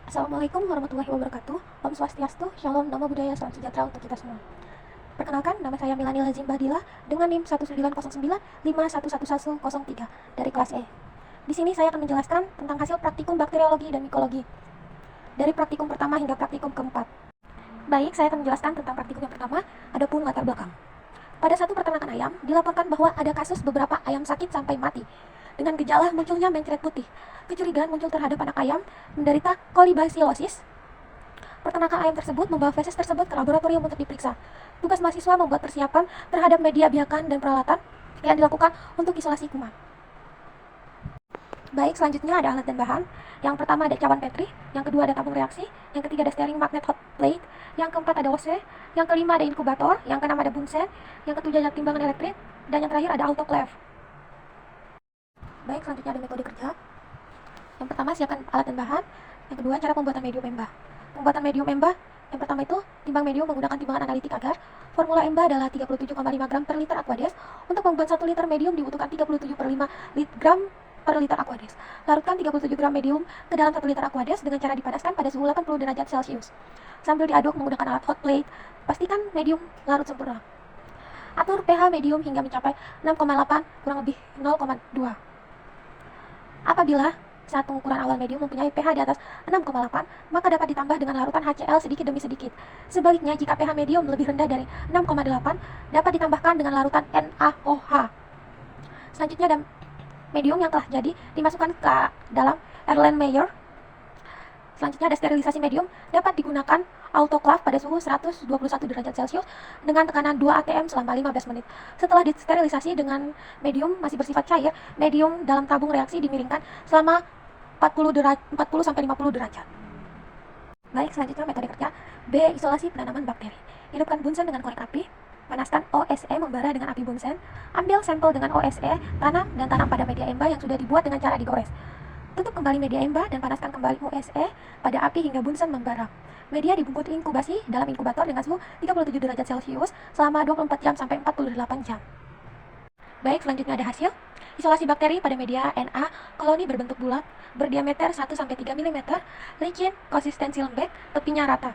Assalamualaikum warahmatullahi wabarakatuh. Om Swastiastu, Shalom, Namo Buddhaya, Salam Sejahtera untuk kita semua. Perkenalkan, nama saya Milani Lazim Bahdila dengan NIM 19095111103 dari kelas E. Di sini saya akan menjelaskan tentang hasil praktikum bakteriologi dan mikologi dari praktikum pertama hingga praktikum keempat. Baik, saya akan menjelaskan tentang praktikum yang pertama, adapun latar belakang. Pada satu peternakan ayam, dilaporkan bahwa ada kasus beberapa ayam sakit sampai mati. Dengan gejala munculnya mencret putih, kecurigaan muncul terhadap anak ayam menderita kolibasilosis. Peternakan ayam tersebut membawa feses tersebut ke laboratorium untuk diperiksa. Tugas mahasiswa membuat persiapan terhadap media biakan dan peralatan yang dilakukan untuk isolasi kuman. Baik, selanjutnya ada alat dan bahan. Yang pertama ada cawan Petri, yang kedua ada tabung reaksi, yang ketiga ada stirring magnet hot plate, yang keempat ada OC, yang kelima ada inkubator, yang keenam ada bunsen, yang ketujuh ada timbangan elektrik, dan yang terakhir ada autoclave. Baik, selanjutnya ada metode kerja. Yang pertama, siapkan alat dan bahan. Yang kedua, cara pembuatan medium EMBA. Pembuatan medium EMBA, yang pertama itu, timbang medium menggunakan timbangan analitik agar. Formula EMBA adalah 37,5 gram per liter Aquades. Untuk membuat 1 liter medium dibutuhkan 37 per 5 gram per liter Aquades. Larutkan 37 gram medium ke dalam 1 liter Aquades dengan cara dipanaskan pada suhu 80 derajat Celcius. Sambil diaduk menggunakan alat hot plate, pastikan medium larut sempurna. Atur pH medium hingga mencapai 6,8 kurang lebih 0,2. Apabila saat pengukuran awal medium mempunyai pH di atas 6,8, maka dapat ditambah dengan larutan HCl sedikit demi sedikit. Sebaliknya, jika pH medium lebih rendah dari 6,8, dapat ditambahkan dengan larutan NaOH. Selanjutnya ada medium yang telah jadi dimasukkan ke dalam Erlenmeyer. Selanjutnya ada sterilisasi medium, dapat digunakan autoclave pada suhu 121 derajat Celcius dengan tekanan 2 atm selama 15 menit. Setelah disterilisasi dengan medium masih bersifat cair, medium dalam tabung reaksi dimiringkan selama 40-50 derajat. Baik, selanjutnya metode kerja. B. Isolasi penanaman bakteri. Hidupkan bunsen dengan korek api. Panaskan OSE membara dengan api bunsen. Ambil sampel dengan OSE, tanam dan tanam pada media EMBA yang sudah dibuat dengan cara digores. Tutup kembali media EMBA dan panaskan kembali OSE pada api hingga bunsen membara. Media dibungkus inkubasi dalam inkubator dengan suhu 37 derajat Celcius selama 24 jam sampai 48 jam. Baik, selanjutnya ada hasil. Isolasi bakteri pada media Na, koloni berbentuk bulat, berdiameter 1-3 mm, licin, konsistensi lembek, tepinya rata.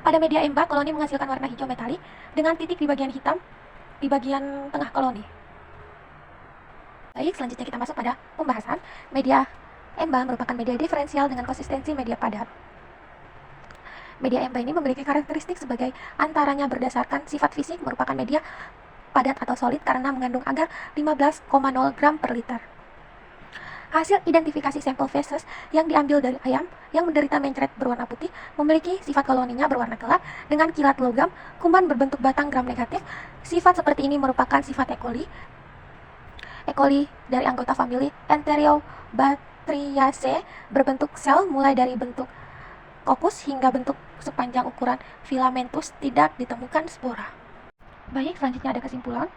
Pada media EMBA, koloni menghasilkan warna hijau metalik dengan titik di bagian hitam di bagian tengah koloni. Baik, selanjutnya kita masuk pada pembahasan. Media EMBA merupakan media diferensial dengan konsistensi media padat. Media EMBA ini memiliki karakteristik sebagai antaranya berdasarkan sifat fisik merupakan media padat atau solid karena mengandung agar 15,0 gram per liter. Hasil identifikasi sampel feses yang diambil dari ayam yang menderita mencret berwarna putih memiliki sifat koloninya berwarna gelap dengan kilat logam, kuman berbentuk batang gram negatif. Sifat seperti ini merupakan sifat E. coli. E. coli dari anggota famili Enterobacteriaceae berbentuk sel mulai dari bentuk kopus hingga bentuk sepanjang ukuran filamentus, tidak ditemukan spora. Baik, selanjutnya ada kesimpulan.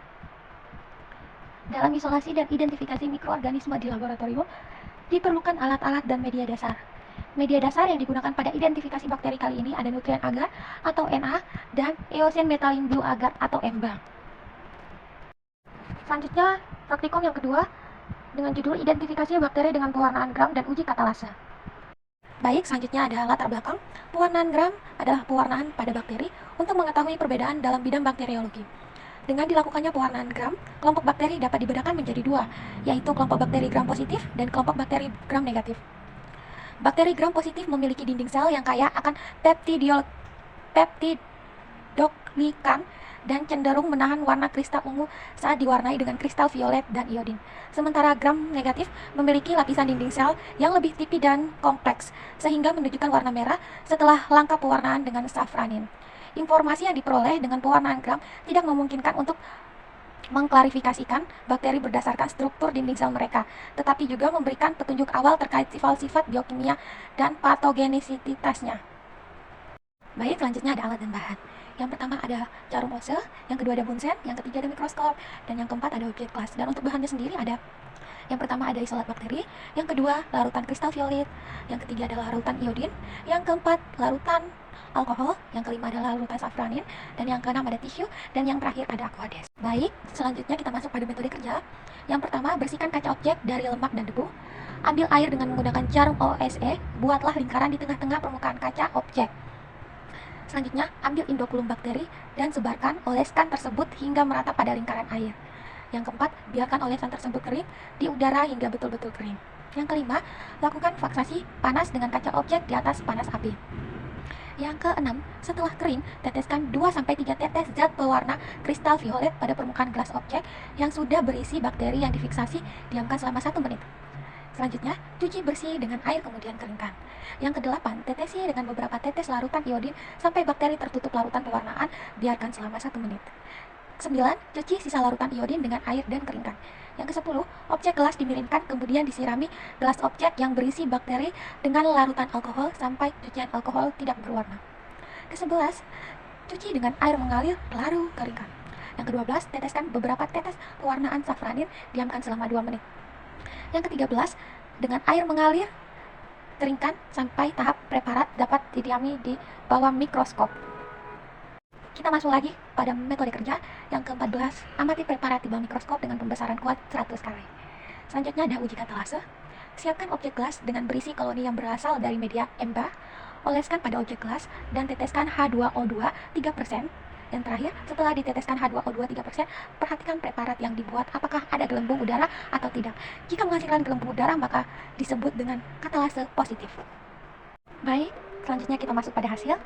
Dalam isolasi dan identifikasi mikroorganisme di laboratorium, diperlukan alat-alat dan media dasar. Media dasar yang digunakan pada identifikasi bakteri kali ini ada nuklein agar atau Na dan eosin methylene blue agar atau EMBA. Selanjutnya, praktikum yang kedua dengan judul identifikasi bakteri dengan pewarnaan gram dan uji katalase. Baik, selanjutnya ada latar belakang. Pewarnaan gram adalah pewarnaan pada bakteri untuk mengetahui perbedaan dalam bidang bakteriologi. Dengan dilakukannya pewarnaan gram, kelompok bakteri dapat dibedakan menjadi dua, yaitu kelompok bakteri gram positif dan kelompok bakteri gram negatif. Bakteri gram positif memiliki dinding sel yang kaya akan peptidoglikan dan cenderung menahan warna kristal ungu saat diwarnai dengan kristal violet dan iodin. Sementara gram negatif memiliki lapisan dinding sel yang lebih tipis dan kompleks, sehingga menunjukkan warna merah setelah langkah pewarnaan dengan safranin. Informasi yang diperoleh dengan pewarnaan gram tidak memungkinkan untuk mengklarifikasikan bakteri berdasarkan struktur dinding sel mereka, tetapi juga memberikan petunjuk awal terkait sifat-sifat biokimia dan patogenisitasnya. Baik, selanjutnya ada alat dan bahan. Yang pertama ada jarum Ose, yang kedua ada bunsen, yang ketiga ada mikroskop, dan yang keempat ada objek kelas. Dan untuk bahannya sendiri ada, yang pertama ada isolat bakteri, yang kedua larutan kristal violet, yang ketiga adalah larutan iodin, yang keempat larutan alkohol, yang kelima adalah larutan safranin, dan yang keenam ada tisu, dan yang terakhir ada Aquades. Baik, selanjutnya kita masuk pada metode kerja. Yang pertama, bersihkan kaca objek dari lemak dan debu. Ambil air dengan menggunakan jarum OSE, buatlah lingkaran di tengah-tengah permukaan kaca objek. Selanjutnya, ambil inokulum bakteri dan sebarkan oleskan tersebut hingga merata pada lingkaran air. Yang keempat, biarkan olesan tersebut kering di udara hingga betul-betul kering. Yang kelima, lakukan vaksasi panas dengan kaca objek di atas panas api. Yang keenam, setelah kering, teteskan 2-3 tetes zat pewarna kristal violet pada permukaan gelas objek yang sudah berisi bakteri yang difiksasi, diamkan selama 1 menit. Selanjutnya, cuci bersih dengan air kemudian keringkan. Yang kedelapan, tetesi dengan beberapa tetes larutan iodin sampai bakteri tertutup larutan pewarnaan, biarkan selama 1 menit. 9. Cuci sisa larutan iodin dengan air dan keringkan. Yang ke-10, objek gelas dimiringkan kemudian disirami gelas objek yang berisi bakteri dengan larutan alkohol sampai cucian alkohol tidak berwarna. Ke-11, cuci dengan air mengalir lalu keringkan. Yang ke-12, teteskan beberapa tetes pewarnaan safranin, diamkan selama 2 menit. Yang ke-13, dengan air mengalir keringkan sampai tahap preparat dapat didiami di bawah mikroskop. Kita masuk lagi pada metode kerja. Yang ke-14, amati preparat di bawah mikroskop dengan pembesaran kuat 100 kali. Selanjutnya ada uji katalase. Siapkan objek gelas dengan berisi koloni yang berasal dari media EMBA. Oleskan pada objek gelas dan teteskan H2O2 3%. Yang terakhir, setelah diteteskan H2O2 3%, perhatikan preparat yang dibuat apakah ada gelembung udara atau tidak. Jika menghasilkan gelembung udara, maka disebut dengan katalase positif. Baik, selanjutnya kita masuk pada hasil.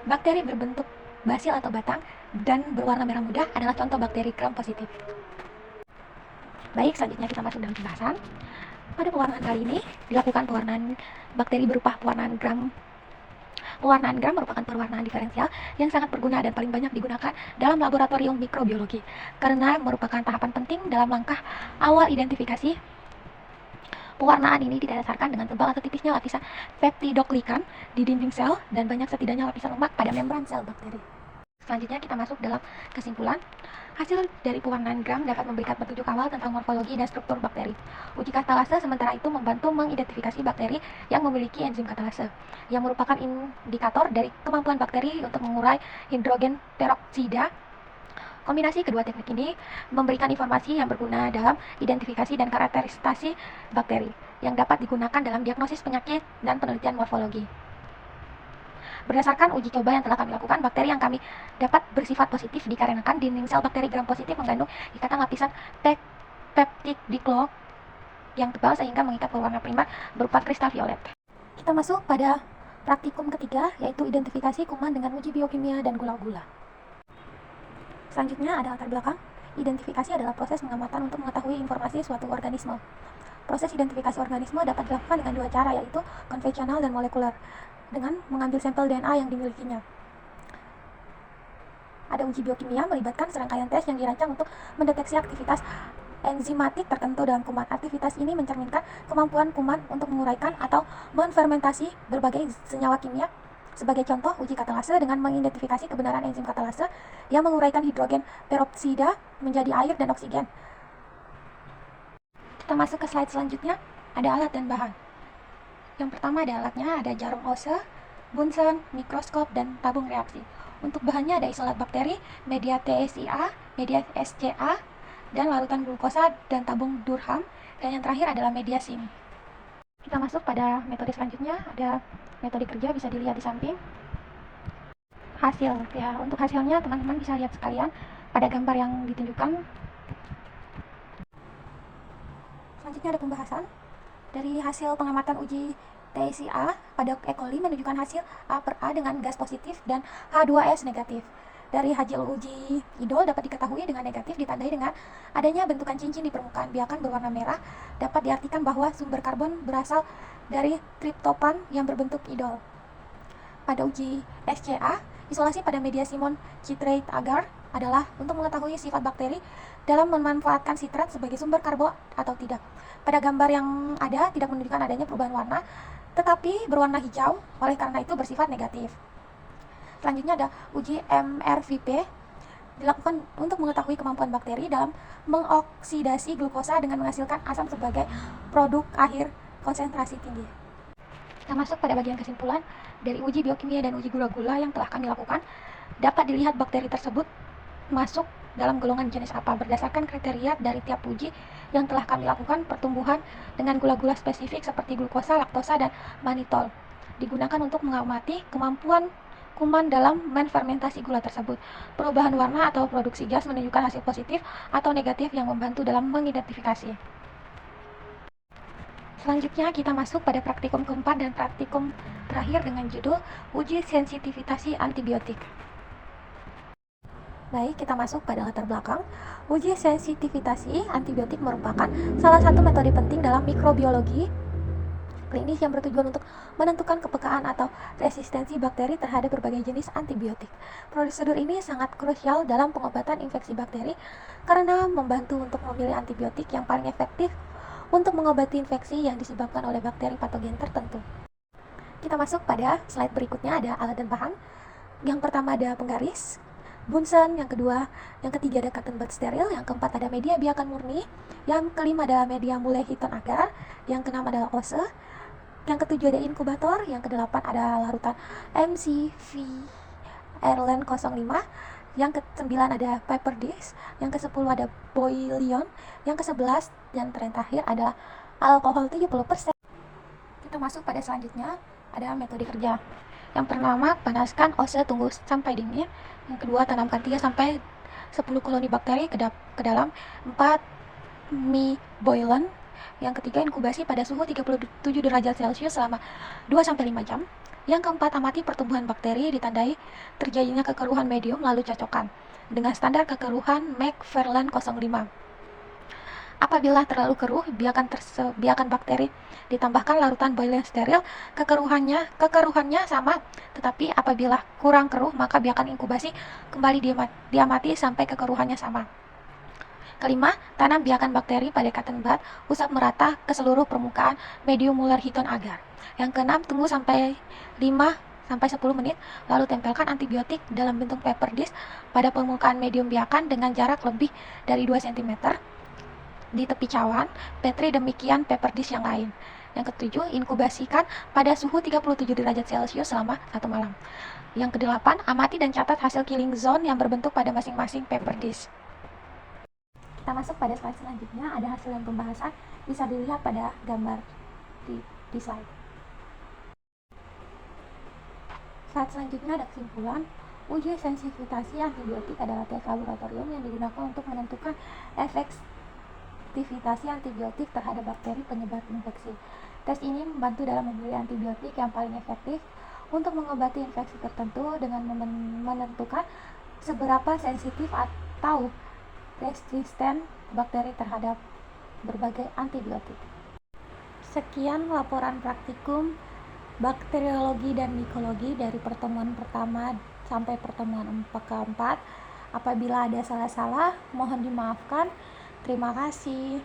Bakteri berbentuk basil atau batang dan berwarna merah muda adalah contoh bakteri gram positif. Baik, selanjutnya kita masuk dalam pembahasan. Pada pewarnaan kali ini dilakukan pewarnaan bakteri berupa pewarnaan gram. Pewarnaan gram merupakan pewarnaan diferensial yang sangat berguna dan paling banyak digunakan dalam laboratorium mikrobiologi karena merupakan tahapan penting dalam langkah awal identifikasi. Pewarnaan ini didasarkan dengan tebal atau tipisnya lapisan peptidoglikan di dinding sel dan banyak setidaknya lapisan lemak pada membran sel bakteri. Selanjutnya kita masuk dalam kesimpulan. Hasil dari pewarnaan gram dapat memberikan petunjuk awal tentang morfologi dan struktur bakteri. Uji katalase sementara itu membantu mengidentifikasi bakteri yang memiliki enzim katalase, yang merupakan indikator dari kemampuan bakteri untuk mengurai hidrogen peroksida. Kombinasi kedua teknik ini memberikan informasi yang berguna dalam identifikasi dan karakterisasi bakteri yang dapat digunakan dalam diagnosis penyakit dan penelitian morfologi. Berdasarkan uji coba yang telah kami lakukan, bakteri yang kami dapat bersifat positif dikarenakan dinding sel bakteri gram positif mengandung ikatan lapisan peptid diklo yang tebal sehingga mengikat pewarna primer berupa kristal violet. Kita masuk pada praktikum ketiga, yaitu identifikasi kuman dengan uji biokimia dan gula-gula. Selanjutnya ada latar belakang. Identifikasi adalah proses pengamatan untuk mengetahui informasi suatu organisme. Proses identifikasi organisme dapat dilakukan dengan 2 cara, yaitu konvensional dan molekuler, dengan mengambil sampel DNA yang dimilikinya. Ada uji biokimia melibatkan serangkaian tes yang dirancang untuk mendeteksi aktivitas enzimatik tertentu dalam kuman. Aktivitas ini mencerminkan kemampuan kuman untuk menguraikan atau menfermentasi berbagai senyawa kimia. Sebagai contoh, uji katalase dengan mengidentifikasi kebenaran enzim katalase yang menguraikan hidrogen peroksida menjadi air dan oksigen. Kita masuk ke slide selanjutnya, ada alat dan bahan. Yang pertama ada alatnya, ada jarum OSE, Bunsen, mikroskop, dan tabung reaksi. Untuk bahannya ada isolat bakteri, media TSIA, media SCA, dan larutan glukosa dan tabung Durham, dan yang terakhir adalah media SIM. Kita masuk pada metode selanjutnya, ada metode kerja bisa dilihat di samping. Hasil, ya untuk hasilnya teman-teman bisa lihat sekalian pada gambar yang ditunjukkan. Selanjutnya ada pembahasan. Dari hasil pengamatan uji TSIA pada E. coli menunjukkan hasil A per A dengan gas positif dan H2S negatif. Dari hasil uji idol dapat diketahui dengan negatif ditandai dengan adanya bentukan cincin di permukaan biakan berwarna merah. Dapat diartikan bahwa sumber karbon berasal dari triptofan yang berbentuk idol. Pada uji SCA, isolasi pada media Simon citrate agar adalah untuk mengetahui sifat bakteri dalam memanfaatkan sitrat sebagai sumber karbo atau tidak. Pada gambar yang ada tidak menunjukkan adanya perubahan warna, tetapi berwarna hijau, oleh karena itu bersifat negatif. Selanjutnya ada uji MRVP, dilakukan untuk mengetahui kemampuan bakteri dalam mengoksidasi glukosa dengan menghasilkan asam sebagai produk akhir konsentrasi tinggi. Kita masuk pada bagian kesimpulan. Dari uji biokimia dan uji gula-gula yang telah kami lakukan, dapat dilihat bakteri tersebut masuk dalam golongan jenis apa. Berdasarkan kriteria dari tiap uji yang telah kami lakukan, pertumbuhan dengan gula-gula spesifik seperti glukosa, laktosa, dan manitol digunakan untuk mengamati kemampuan kuman dalam menfermentasi gula tersebut. Perubahan warna atau produksi gas menunjukkan hasil positif atau negatif yang membantu dalam mengidentifikasi. Selanjutnya kita masuk pada praktikum keempat dan praktikum terakhir dengan judul uji sensitivitas antibiotik. Baik, kita masuk pada latar belakang. Uji sensitivitas antibiotik merupakan salah satu metode penting dalam mikrobiologi klinis yang bertujuan untuk menentukan kepekaan atau resistensi bakteri terhadap berbagai jenis antibiotik. Prosedur ini sangat krusial dalam pengobatan infeksi bakteri karena membantu untuk memilih antibiotik yang paling efektif untuk mengobati infeksi yang disebabkan oleh bakteri patogen tertentu. Kita masuk pada slide berikutnya, ada alat dan bahan. Yang pertama ada penggaris, Bunsen, yang ketiga ada cotton bud steril, yang keempat ada media biakan murni, yang kelima ada media mulai hiton agar, yang keenam adalah ose, yang ketujuh ada inkubator, yang kedelapan ada larutan MCV Airline 05, yang ke-9 ada paper dish, yang ke-10 ada bouillon, yang ke-11 dan terakhir adalah alkohol 70%. Kita masuk pada selanjutnya, ada metode kerja. Yang pertama, panaskan ose, tunggu sampai dingin. Yang kedua, tanamkan 3 sampai 10 koloni bakteri ke dalam 4 mie boilen. Yang ketiga, inkubasi pada suhu 37 derajat Celcius selama 2-5 jam. Yang keempat, amati pertumbuhan bakteri ditandai terjadinya kekeruhan medium lalu cocokkan dengan standar kekeruhan Macfarlane 05. Apabila terlalu keruh, biarkan bakteri ditambahkan larutan boiling steril. Kekeruhannya sama, tetapi apabila kurang keruh, maka biarkan inkubasi kembali diamati sampai kekeruhannya sama. Kelima, tanam biakan bakteri pada cotton bud, usap merata ke seluruh permukaan medium Muller Hiton agar. Yang keenam, tunggu sampai 5-10 menit, lalu tempelkan antibiotik dalam bentuk paper dish pada permukaan medium biakan dengan jarak lebih dari 2 cm di tepi cawan petri, demikian paper dish yang lain. Yang ketujuh, inkubasikan pada suhu 37 derajat Celcius selama 1 malam. Yang kedelapan, amati dan catat hasil killing zone yang berbentuk pada masing-masing paper dish. Kita masuk pada slide selanjutnya, ada hasil dan pembahasan, bisa dilihat pada gambar di slide. Slide selanjutnya ada kesimpulan. Uji sensitivitas antibiotik adalah tes laboratorium yang digunakan untuk menentukan efektivitas antibiotik terhadap bakteri penyebab infeksi. Tes ini membantu dalam memilih antibiotik yang paling efektif untuk mengobati infeksi tertentu dengan menentukan seberapa sensitif atau resisten bakteri terhadap berbagai antibiotik. Sekian laporan praktikum bakteriologi dan mikologi dari pertemuan pertama sampai pertemuan keempat. Apabila ada salah-salah, mohon dimaafkan. Terima kasih.